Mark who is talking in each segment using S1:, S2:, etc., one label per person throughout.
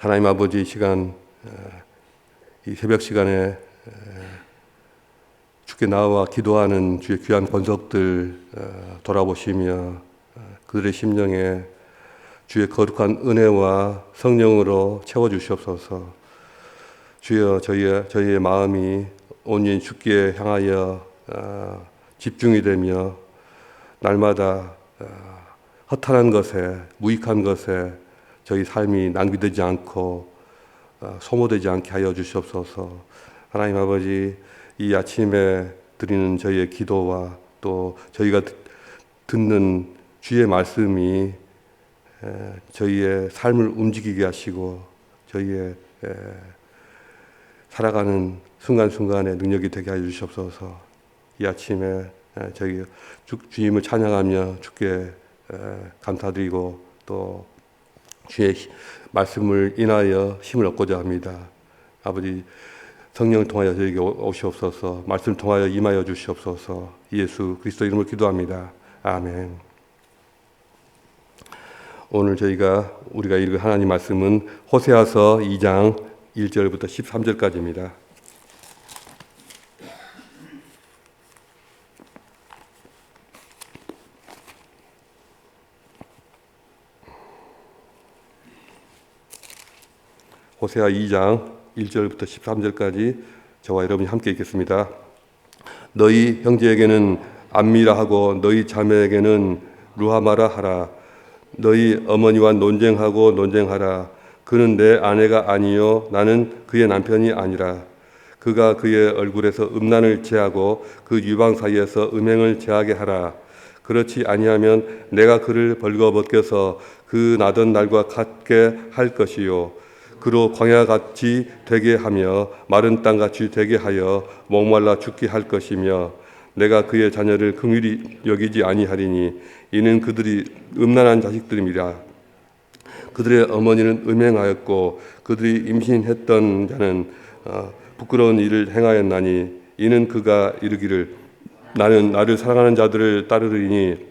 S1: 하나님 아버지 이 새벽 시간에 주께 나와 기도하는 주의 귀한 권속들 돌아보시며 그들의 심령에 주의 거룩한 은혜와 성령으로 채워주시옵소서. 주여, 저희의 마음이 온전히 주께 향하여 집중이 되며 날마다 허탄한 것에, 무익한 것에 저희 삶이 낭비되지 않고 소모되지 않게 하여 주시옵소서. 하나님 아버지, 이 아침에 드리는 저희의 기도와 또 저희가 듣는 주의 말씀이 저희의 삶을 움직이게 하시고 저희의 살아가는 순간순간의 능력이 되게 하여 주시옵소서. 이 아침에 저희 주님을 찬양하며 주께 감사드리고 또 주의 말씀을 인하여 힘을 얻고자 합니다. 아버지, 성령을 통하여 저에게 오시옵소서. 말씀을 통하여 임하여 주시옵소서. 예수 그리스도 이름으로 기도합니다. 아멘. 오늘 우리가 읽을 하나님 말씀은 호세아서 2장 1절부터 13절까지입니다. 호세아 2장 1절부터 13절까지 저와 여러분이 함께 읽겠습니다. 너희 형제에게는 암미라 하고 너희 자매에게는 루하마라 하라. 너희 어머니와 논쟁하라. 그는 내 아내가 아니요 나는 그의 남편이 아니라. 그가 그의 얼굴에서 음란을 제하고 그 유방 사이에서 음행을 제하게 하라. 그렇지 아니하면 내가 그를 벌거벗겨서 그 나던 날과 같게 할 것이요 그로 광야같이 되게 하며 마른 땅같이 되게 하여 목말라 죽게 할 것이며 내가 그의 자녀를 긍휼히 여기지 아니하리니 이는 그들이 음란한 자식들임이라. 그들의 어머니는 음행하였고 그들이 임신했던 자는 부끄러운 일을 행하였나니 이는 그가 이르기를 나는 나를 사랑하는 자들을 따르리니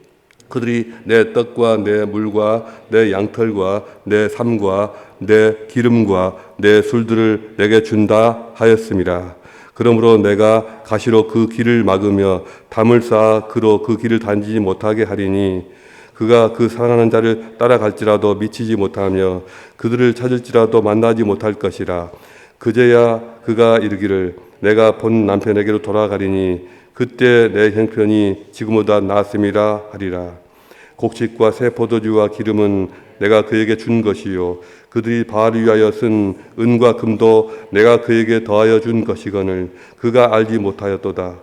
S1: 그들이 내 떡과 내 물과 내 양털과 내 삶과 내 기름과 내 술들을 내게 준다 하였음이라. 그러므로 내가 가시로 그 길을 막으며 담을 쌓아 그로 그 길을 다니지 못하게 하리니 그가 그 사랑하는 자를 따라갈지라도 미치지 못하며 그들을 찾을지라도 만나지 못할 것이라. 그제야 그가 이르기를 내가 본 남편에게로 돌아가리니 그때 내 형편이 지금보다 나았음이라 하리라. 곡식과 새 포도주와 기름은 내가 그에게 준 것이요 그들이 바알을 위하여 쓴 은과 금도 내가 그에게 더하여 준 것이거늘 그가 알지 못하였도다.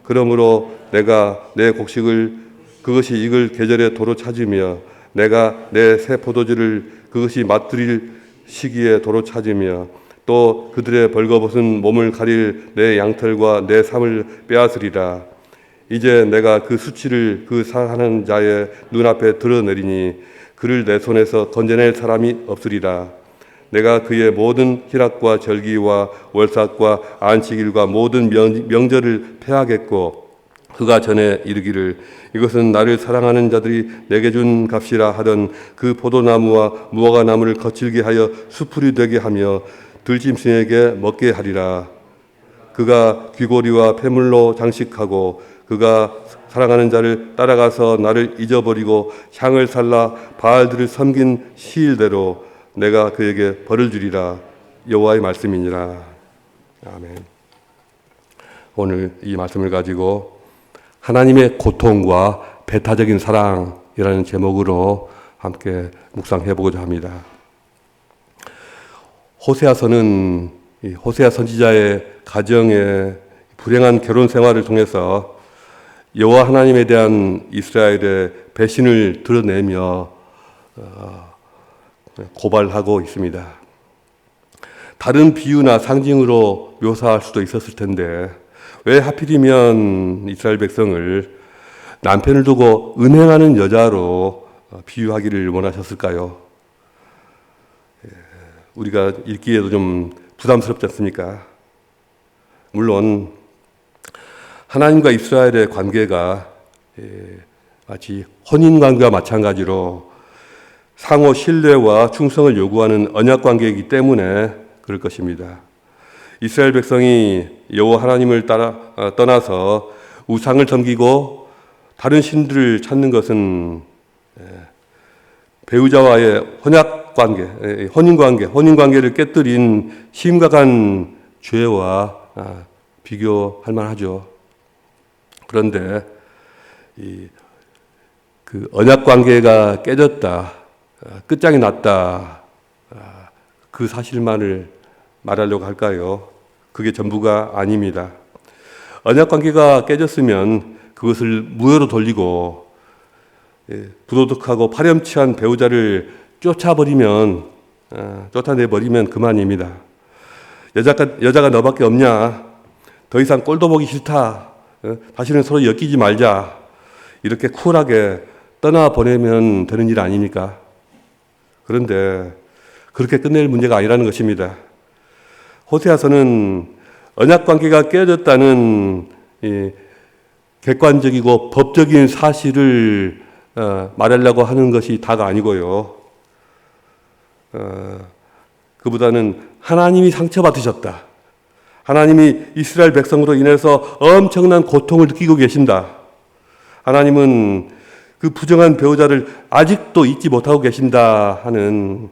S1: 그러므로 내가 내 곡식을 그것이 익을 계절에 도로 찾으며 내가 내 새 포도주를 그것이 맛들일 시기에 도로 찾으며 또 그들의 벌거벗은 몸을 가릴 내 양털과 내 삶을 빼앗으리라. 이제 내가 그 수치를 그 사하는 자의 눈앞에 드러내리니 그를 내 손에서 건져낼 사람이 없으리라. 내가 그의 모든 희락과 절기와 월삭과 안식일과 모든 명절을 폐하겠고 그가 전에 이르기를 이것은 나를 사랑하는 자들이 내게 준 값이라 하던 그 포도나무와 무화과나무를 거칠게 하여 수풀이 되게 하며 들짐승에게 먹게 하리라. 그가 귀고리와 폐물로 장식하고 그가 사랑하는 자를 따라가서 나를 잊어버리고 향을 살라 바알들을 섬긴 시일대로 내가 그에게 벌을 주리라. 여호와의 말씀이니라. 아멘. 오늘 이 말씀을 가지고 하나님의 고통과 배타적인 사랑이라는 제목으로 함께 묵상해 보고자 합니다. 호세아서는 호세아 선지자의 가정의 불행한 결혼 생활을 통해서 여호와 하나님에 대한 이스라엘의 배신을 드러내며 고발하고 있습니다. 다른 비유나 상징으로 묘사할 수도 있었을 텐데 왜 하필이면 이스라엘 백성을 남편을 두고 음행하는 여자로 비유하기를 원하셨을까요? 우리가 읽기에도 좀 부담스럽지 않습니까? 물론 하나님과 이스라엘의 관계가 마치 혼인관계와 마찬가지로 상호 신뢰와 충성을 요구하는 언약 관계이기 때문에 그럴 것입니다. 이스라엘 백성이 여호와 하나님을 떠나서 우상을 섬기고 다른 신들을 찾는 것은 배우자와의 혼인 관계를 깨뜨린 심각한 죄와 비교할 만하죠. 그런데 그 언약 관계가 깨졌다, 끝장이 났다, 그 사실만을 말하려고 할까요? 그게 전부가 아닙니다. 언약 관계가 깨졌으면 그것을 무효로 돌리고 부도덕하고 파렴치한 배우자를 쫓아내버리면 그만입니다. 여자가 너밖에 없냐? 더 이상 꼴도 보기 싫다. 다시는 서로 엮이지 말자. 이렇게 쿨하게 떠나보내면 되는 일 아닙니까? 그런데 그렇게 끝낼 문제가 아니라는 것입니다. 호세아서는 언약 관계가 깨졌다는 객관적이고 법적인 사실을 말하려고 하는 것이 다가 아니고요. 그보다는 하나님이 상처받으셨다. 하나님이 이스라엘 백성으로 인해서 엄청난 고통을 느끼고 계신다. 하나님은 그 부정한 배우자를 아직도 잊지 못하고 계신다 하는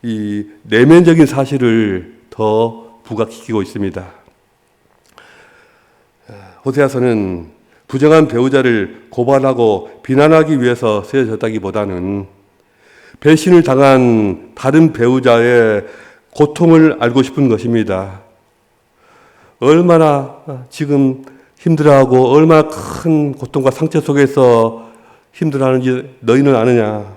S1: 이 내면적인 사실을 더 부각시키고 있습니다. 호세아서는 부정한 배우자를 고발하고 비난하기 위해서 쓰여졌다기보다는 배신을 당한 다른 배우자의 고통을 알고 싶은 것입니다. 얼마나 지금 힘들어하고 얼마나 큰 고통과 상처 속에서 힘들어하는지 너희는 아느냐?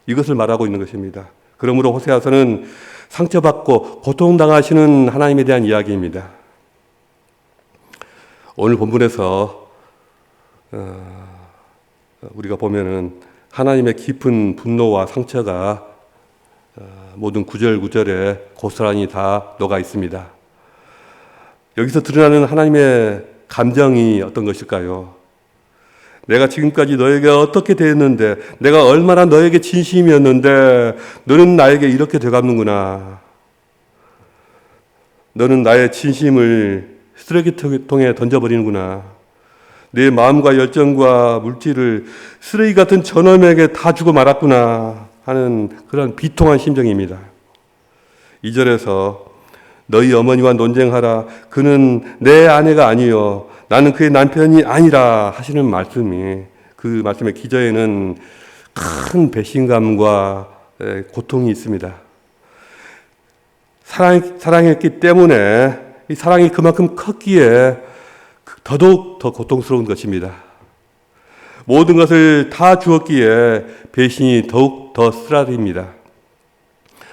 S1: 이것을 말하고 있는 것입니다. 그러므로 호세아서는 상처받고 고통당하시는 하나님에 대한 이야기입니다. 오늘 본문에서 우리가 보면은 하나님의 깊은 분노와 상처가 모든 구절구절에 고스란히 다 녹아 있습니다. 여기서 드러나는 하나님의 감정이 어떤 것일까요? 내가 지금까지 너에게 어떻게 대했는데, 내가 얼마나 너에게 진심이었는데 너는 나에게 이렇게 되갚는구나. 너는 나의 진심을 쓰레기통에 던져버리는구나. 내 마음과 열정과 물질을 쓰레기 같은 저놈에게 다 주고 말았구나 하는 그런 비통한 심정입니다. 2절에서 너희 어머니와 논쟁하라. 그는 내 아내가 아니요 나는 그의 남편이 아니라 하시는 말씀이, 그 말씀의 기저에는 큰 배신감과 고통이 있습니다. 사랑했기 때문에 이 사랑이 그만큼 컸기에 더더욱 더 고통스러운 것입니다. 모든 것을 다 주었기에 배신이 더욱 더 쓰라립니다.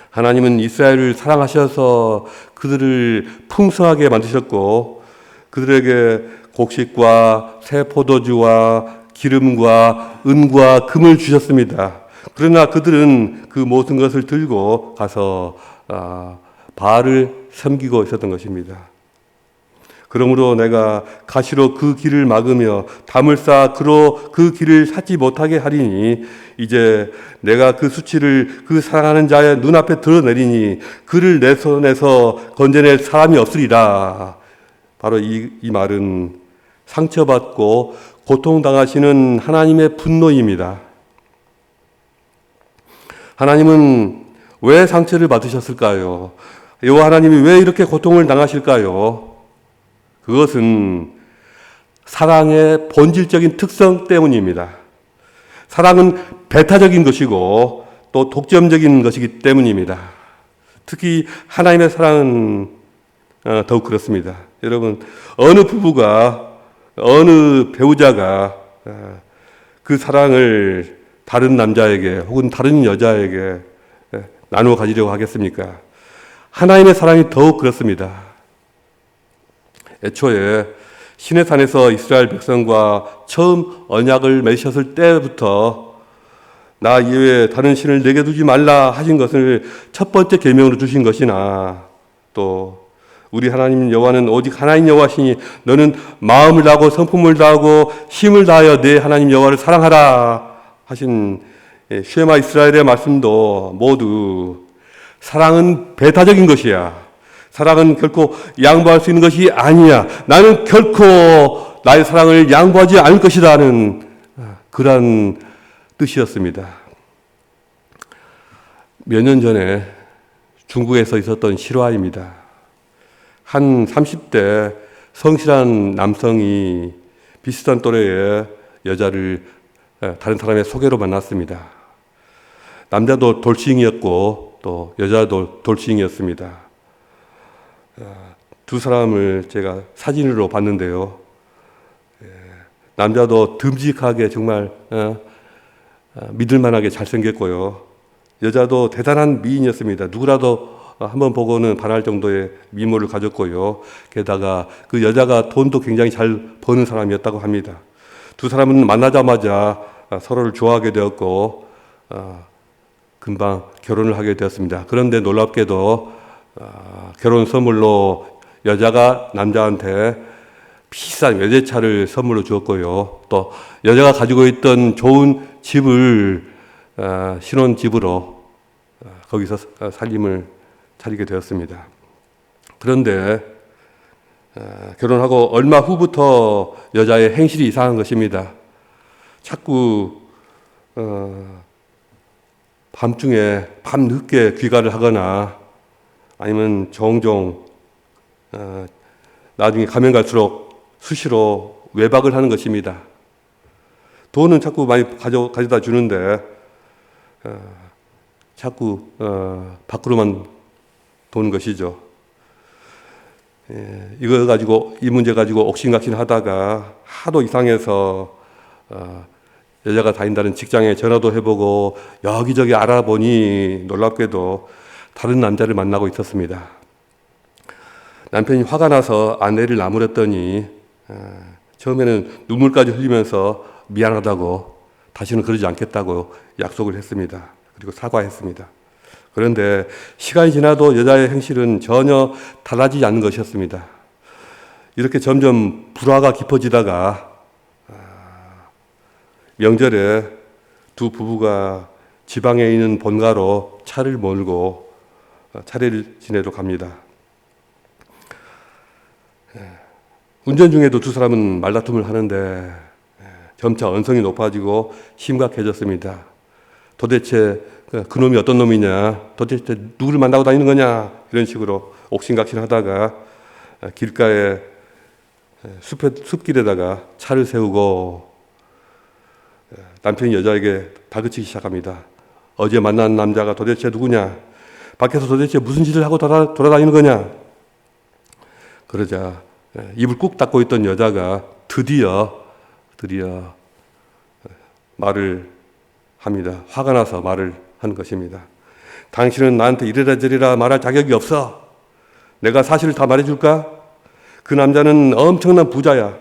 S1: 하나님은 이스라엘을 사랑하셔서 그들을 풍성하게 만드셨고 그들에게 곡식과 새 포도주와 기름과 은과 금을 주셨습니다. 그러나 그들은 그 모든 것을 들고 가서 바알을 섬기고 있었던 것입니다. 그러므로 내가 가시로 그 길을 막으며 담을 쌓아 그로 그 길을 찾지 못하게 하리니 이제 내가 그 수치를 그 사랑하는 자의 눈앞에 드러내리니 그를 내 손에서 건져낼 사람이 없으리라. 바로 이 말은 상처받고 고통당하시는 하나님의 분노입니다. 하나님은 왜 상처를 받으셨을까요? 여호와 하나님이 왜 이렇게 고통을 당하실까요? 그것은 사랑의 본질적인 특성 때문입니다. 사랑은 배타적인 것이고 또 독점적인 것이기 때문입니다. 특히 하나님의 사랑은 더욱 그렇습니다. 여러분, 어느 부부가, 어느 배우자가 그 사랑을 다른 남자에게 혹은 다른 여자에게 나누어 가지려고 하겠습니까? 하나님의 사랑이 더욱 그렇습니다. 애초에 시내산에서 이스라엘 백성과 처음 언약을 맺으셨을 때부터 나 이외에 다른 신을 내게 두지 말라 하신 것을 첫 번째 계명으로 주신 것이나 또 우리 하나님 여호와는 오직 하나님 여호와시니 너는 마음을 다하고 성품을 다하고 힘을 다하여 내 하나님 여호와를 사랑하라 하신 쉐마 이스라엘의 말씀도 모두 사랑은 배타적인 것이야. 사랑은 결코 양보할 수 있는 것이 아니야. 나는 결코 나의 사랑을 양보하지 않을 것이라는 그런 뜻이었습니다. 몇 년 전에 중국에서 있었던 실화입니다. 한 30대 성실한 남성이 비슷한 또래의 여자를 다른 사람의 소개로 만났습니다. 남자도 돌싱이었고 또 여자도 돌싱이었습니다. 두 사람을 제가 사진으로 봤는데요. 남자도 듬직하게 정말 믿을만하게 잘생겼고요. 여자도 대단한 미인이었습니다. 누구라도 한번 보고는 반할 정도의 미모를 가졌고요. 게다가 그 여자가 돈도 굉장히 잘 버는 사람이었다고 합니다. 두 사람은 만나자마자 서로를 좋아하게 되었고 금방 결혼을 하게 되었습니다. 그런데 놀랍게도 결혼 선물로 여자가 남자한테 비싼 외제차를 선물로 주었고요. 또 여자가 가지고 있던 좋은 집을 신혼집으로 거기서 살림을 차리게 되었습니다. 그런데 결혼하고 얼마 후부터 여자의 행실이 이상한 것입니다. 자꾸 밤중에 밤늦게 귀가를 하거나 아니면 종종 나중에 가면 갈수록 수시로 외박을 하는 것입니다. 돈은 자꾸 많이 가져다 주는데 자꾸 밖으로만 도는 것이죠. 이거 가지고 이 문제 가지고 옥신각신하다가 하도 이상해서 여자가 다닌다는 직장에 전화도 해보고 여기저기 알아보니 놀랍게도 다른 남자를 만나고 있었습니다. 남편이 화가 나서 아내를 나무랬더니 처음에는 눈물까지 흘리면서 미안하다고 다시는 그러지 않겠다고 약속을 했습니다. 그리고 사과했습니다. 그런데 시간이 지나도 여자의 행실은 전혀 달라지지 않는 것이었습니다. 이렇게 점점 불화가 깊어지다가 명절에 두 부부가 지방에 있는 본가로 차를 몰고 차례를 지내러 갑니다. 운전 중에도 두 사람은 말다툼을 하는데 점차 언성이 높아지고 심각해졌습니다. 도대체 그놈이 어떤 놈이냐, 도대체 누구를 만나고 다니는 거냐, 이런 식으로 옥신각신하다가 길가에 숲길에다가 차를 세우고 남편이 여자에게 다그치기 시작합니다. 어제 만난 남자가 도대체 누구냐, 밖에서 도대체 무슨 짓을 하고 돌아다니는 거냐. 그러자 입을 꾹 닫고 있던 여자가 드디어 말을 합니다. 화가 나서 말을 한 것입니다. 당신은 나한테 이래라 저래라 말할 자격이 없어. 내가 사실을 다 말해줄까? 그 남자는 엄청난 부자야.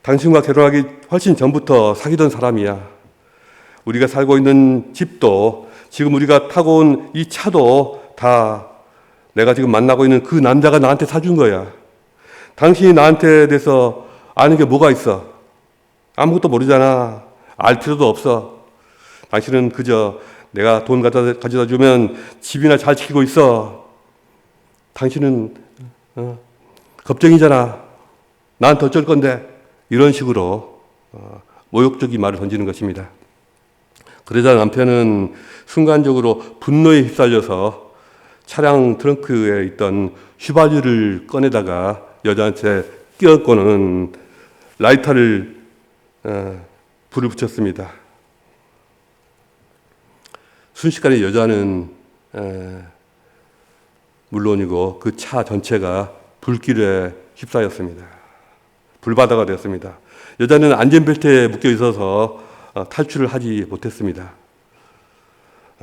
S1: 당신과 결혼하기 훨씬 전부터 사귀던 사람이야. 우리가 살고 있는 집도 지금 우리가 타고 온 이 차도 다 내가 지금 만나고 있는 그 남자가 나한테 사준 거야. 당신이 나한테 대해서 아는 게 뭐가 있어? 아무것도 모르잖아. 알 필요도 없어. 당신은 그저 내가 돈 가져다 주면 집이나 잘 지키고 있어. 당신은 겁쟁이잖아. 나한테 어쩔 건데. 이런 식으로 모욕적인 말을 던지는 것입니다. 그러자 남편은 순간적으로 분노에 휩쓸려서 차량 트렁크에 있던 휘발유를 꺼내다가 여자한테 끼얹고는 라이터를 불을 붙였습니다. 순식간에 여자는 물론이고 그 차 전체가 불길에 휩싸였습니다. 불바다가 되었습니다. 여자는 안전벨트에 묶여 있어서 탈출을 하지 못했습니다.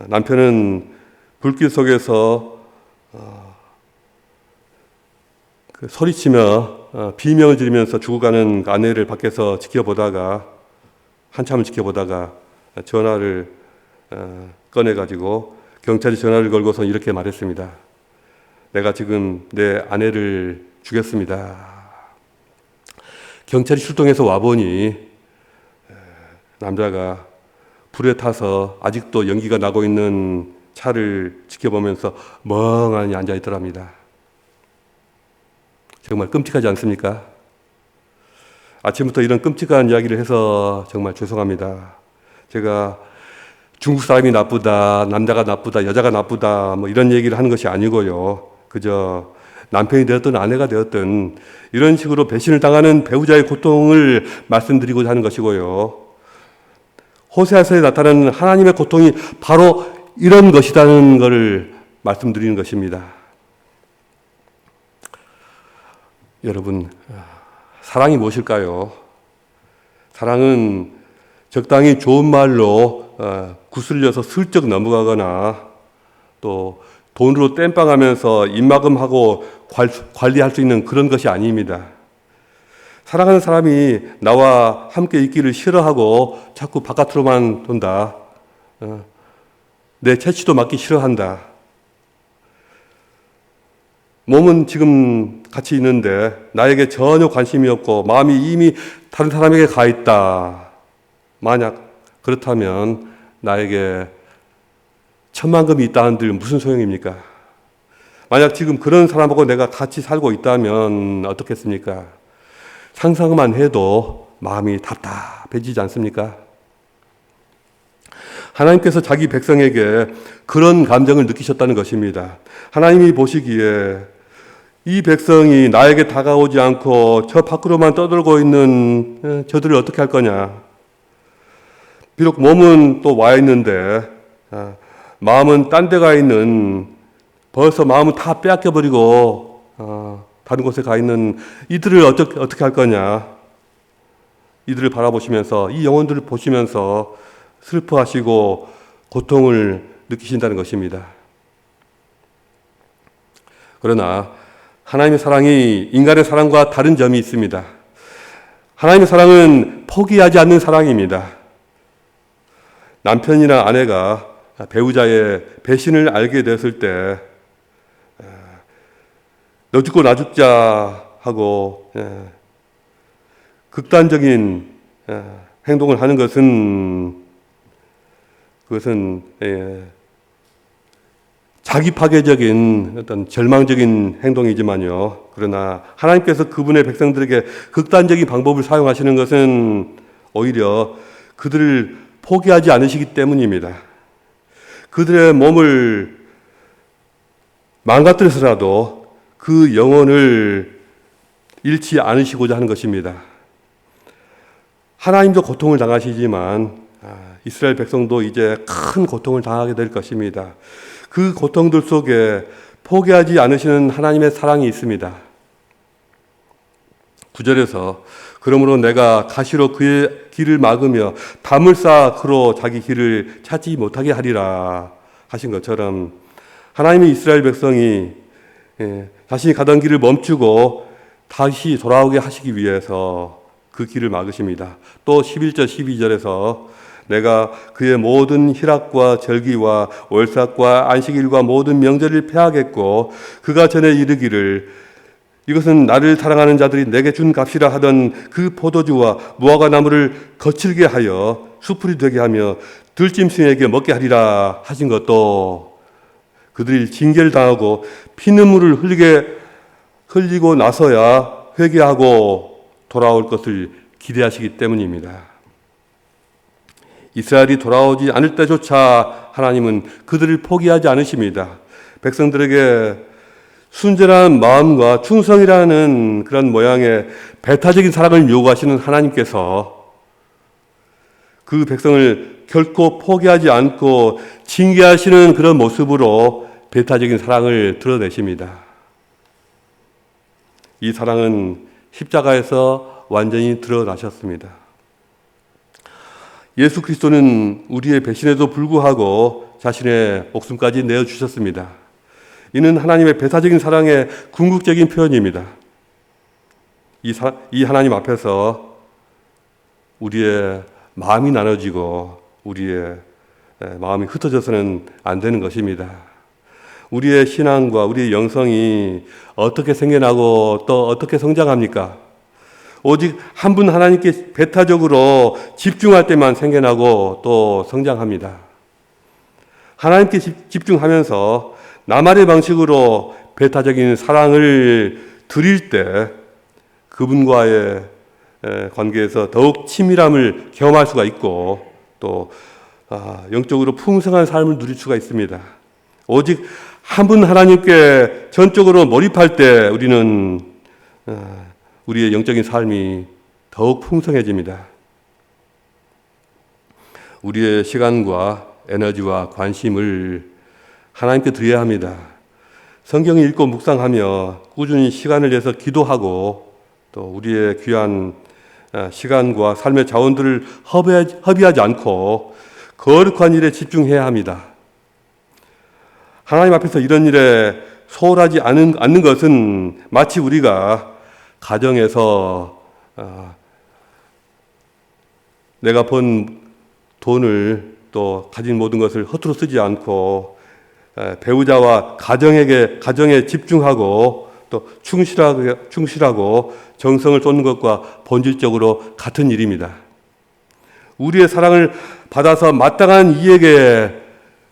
S1: 남편은 불길 속에서 소리치며 비명을 지르면서 죽어가는 아내를 밖에서 지켜보다가 한참을 지켜보다가 전화를 꺼내가지고 경찰에 전화를 걸고서 이렇게 말했습니다. 내가 지금 내 아내를 죽였습니다. 경찰이 출동해서 와보니 남자가 불에 타서 아직도 연기가 나고 있는 차를 지켜보면서 멍하니 앉아 있더랍니다. 정말 끔찍하지 않습니까? 아침부터 이런 끔찍한 이야기를 해서 정말 죄송합니다. 제가 중국 사람이 나쁘다, 남자가 나쁘다, 여자가 나쁘다, 뭐 이런 얘기를 하는 것이 아니고요. 그저 남편이 되었든 아내가 되었든 이런 식으로 배신을 당하는 배우자의 고통을 말씀드리고자 하는 것이고요. 호세아서에 나타나는 하나님의 고통이 바로 이런 것이라는 것을 말씀드리는 것입니다. 여러분, 사랑이 무엇일까요? 사랑은 적당히 좋은 말로 구슬려서 슬쩍 넘어가거나 또 돈으로 땜빵하면서 입막음하고 관리할 수 있는 그런 것이 아닙니다. 사랑하는 사람이 나와 함께 있기를 싫어하고 자꾸 바깥으로만 돈다. 내 채취도 맡기 싫어한다. 몸은 지금 같이 있는데 나에게 전혀 관심이 없고 마음이 이미 다른 사람에게 가 있다. 만약 그렇다면 나에게 천만금이 있다 한들 무슨 소용입니까? 만약 지금 그런 사람하고 내가 같이 살고 있다면 어떻겠습니까? 상상만 해도 마음이 답답해지지 않습니까? 하나님께서 자기 백성에게 그런 감정을 느끼셨다는 것입니다. 하나님이 보시기에 이 백성이 나에게 다가오지 않고 저 밖으로만 떠돌고 있는 저들을 어떻게 할 거냐. 비록 몸은 또 와 있는데 마음은 딴 데 가 있는, 벌써 마음은 다 빼앗겨버리고 다른 곳에 가 있는 이들을 어떻게 할 거냐. 이들을 바라보시면서, 이 영혼들을 보시면서 슬퍼하시고 고통을 느끼신다는 것입니다. 그러나 하나님의 사랑이 인간의 사랑과 다른 점이 있습니다. 하나님의 사랑은 포기하지 않는 사랑입니다. 남편이나 아내가 배우자의 배신을 알게 됐을 때 너 죽고 나 죽자 하고 극단적인 행동을 하는 그것은 자기 파괴적인 어떤 절망적인 행동이지만요. 그러나 하나님께서 그분의 백성들에게 극단적인 방법을 사용하시는 것은 오히려 그들을 포기하지 않으시기 때문입니다. 그들의 몸을 망가뜨려서라도 그 영혼을 잃지 않으시고자 하는 것입니다. 하나님도 고통을 당하시지만 이스라엘 백성도 이제 큰 고통을 당하게 될 것입니다. 그 고통들 속에 포기하지 않으시는 하나님의 사랑이 있습니다. 9절에서 그러므로 내가 가시로 그의 길을 막으며 담을 쌓아 그로 자기 길을 찾지 못하게 하리라 하신 것처럼 하나님의 이스라엘 백성이 자신이 가던 길을 멈추고 다시 돌아오게 하시기 위해서 그 길을 막으십니다. 또 11절 12절에서 내가 그의 모든 희락과 절기와 월삭과 안식일과 모든 명절을 폐하겠고 그가 전에 이르기를 이것은 나를 사랑하는 자들이 내게 준 값이라 하던 그 포도주와 무화과 나무를 거칠게 하여 수풀이 되게 하며 들짐승에게 먹게 하리라 하신 것도 그들이 징계를 당하고 피눈물을 흘리고 나서야 회개하고 돌아올 것을 기대하시기 때문입니다. 이스라엘이 돌아오지 않을 때조차 하나님은 그들을 포기하지 않으십니다. 백성들에게 순전한 마음과 충성이라는 그런 모양의 배타적인 사랑을 요구하시는 하나님께서 그 백성을 결코 포기하지 않고 징계하시는 그런 모습으로 배타적인 사랑을 드러내십니다. 이 사랑은 십자가에서 완전히 드러나셨습니다. 예수 그리스도는 우리의 배신에도 불구하고 자신의 목숨까지 내어주셨습니다. 이는 하나님의 배타적인 사랑의 궁극적인 표현입니다. 이 하나님 앞에서 우리의 마음이 나눠지고 우리의 마음이 흩어져서는 안 되는 것입니다. 우리의 신앙과 우리의 영성이 어떻게 생겨나고 또 어떻게 성장합니까? 오직 한 분 하나님께 배타적으로 집중할 때만 생겨나고 또 성장합니다. 하나님께 집중하면서 나만의 방식으로 배타적인 사랑을 드릴 때 그분과의 관계에서 더욱 친밀함을 경험할 수가 있고 또 영적으로 풍성한 삶을 누릴 수가 있습니다. 오직 한 분 하나님께 전적으로 몰입할 때 우리는 우리의 영적인 삶이 더욱 풍성해집니다. 우리의 시간과 에너지와 관심을 하나님께 드려야 합니다. 성경을 읽고 묵상하며 꾸준히 시간을 내서 기도하고 또 우리의 귀한 시간과 삶의 자원들을 허비하지 않고 거룩한 일에 집중해야 합니다. 하나님 앞에서 이런 일에 소홀하지 않는 것은 마치 우리가 가정에서 내가 번 돈을 또 가진 모든 것을 허투루 쓰지 않고 배우자와 가정에 집중하고 또 충실하고 정성을 쏟는 것과 본질적으로 같은 일입니다. 우리의 사랑을 받아서 마땅한 이에게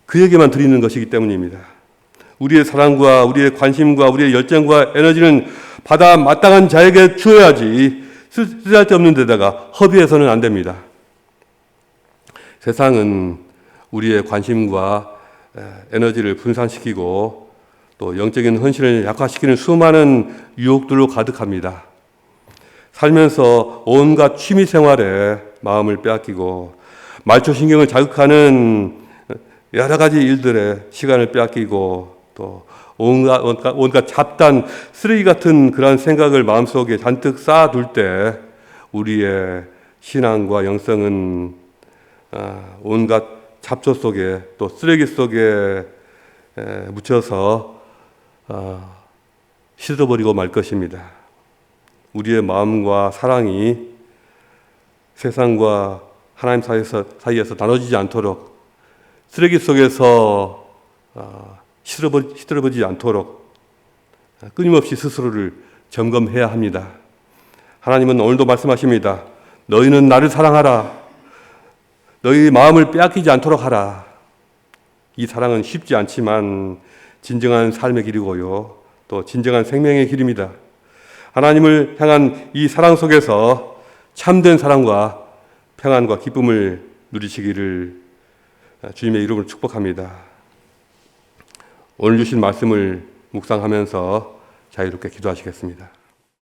S1: 그에게만 드리는 것이기 때문입니다. 우리의 사랑과 우리의 관심과 우리의 열정과 에너지는 받아 마땅한 자에게 주어야지 쓰잘데없는 데다가 허비해서는 안 됩니다. 세상은 우리의 관심과 에너지를 분산시키고 또 영적인 헌신을 약화시키는 수많은 유혹들로 가득합니다. 살면서 온갖 취미 생활에 마음을 빼앗기고 말초신경을 자극하는 여러 가지 일들에 시간을 빼앗기고 또 온갖 잡단 쓰레기 같은 그런 생각을 마음속에 잔뜩 쌓아둘 때 우리의 신앙과 영성은 온갖 잡초 속에 또 쓰레기 속에 묻혀서 씻어버리고 말 것입니다. 우리의 마음과 사랑이 세상과 하나님 사이에서 나눠지지 않도록 쓰레기 속에서 시들어버리지 않도록 끊임없이 스스로를 점검해야 합니다. 하나님은 오늘도 말씀하십니다. 너희는 나를 사랑하라. 너희 마음을 빼앗기지 않도록 하라. 이 사랑은 쉽지 않지만 진정한 삶의 길이고요. 또 진정한 생명의 길입니다. 하나님을 향한 이 사랑 속에서 참된 사랑과 평안과 기쁨을 누리시기를 주님의 이름으로 축복합니다. 오늘 주신 말씀을 묵상하면서 자유롭게 기도하시겠습니다.